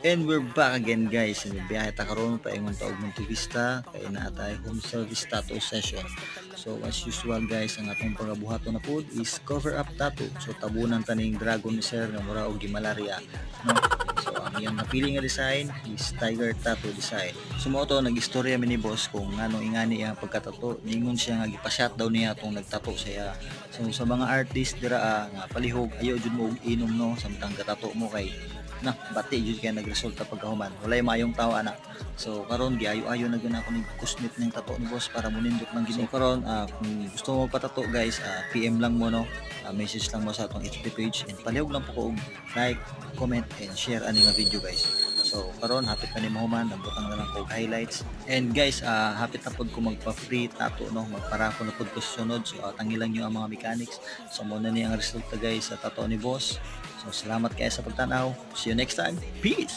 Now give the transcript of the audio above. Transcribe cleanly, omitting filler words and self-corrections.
And we're back again guys. Biyahe ta karon pa ingon ta og Montevista kay naa tay home service tattoo session. So as usual guys, ang atong pagabuhaton na pod is cover up tattoo. So tabunan ta ning dragon ni sir nga mura og gimalaria, no? So ang iyang napili nga design is tiger tattoo design. Sumo to nag-istorya mi ni boss kung ngano ingani ang pagkatato. Ningon siya nga gipashot daw niya tong nagtato siya. So sa mga artist dira nga palihog ayo jud mo og inom no samtang katato mo kay na bati jud kay nagresulta pagkahuman walay maayong tawo ana. So karon giayo-ayo na gyud ako ning kusnit ning tato ni boss para munindot man gini. So karon kung gusto mo patato guys, PM lang mo no. Message lang mo sa atong FB page and palihog lang po ko og like, comment and share ani nga video guys. So karon hapit na ni mahuman, nabutang na lang ko og highlights. And guys, hapit na pod ko magpa-free tattoo no, magparako na pod ko sa sunod. So tangilan niyo ang mga mechanics. So muna ni ang resulta guys sa tattoo ni boss. So salamat kayo sa pagtanaw. See you next time. Peace!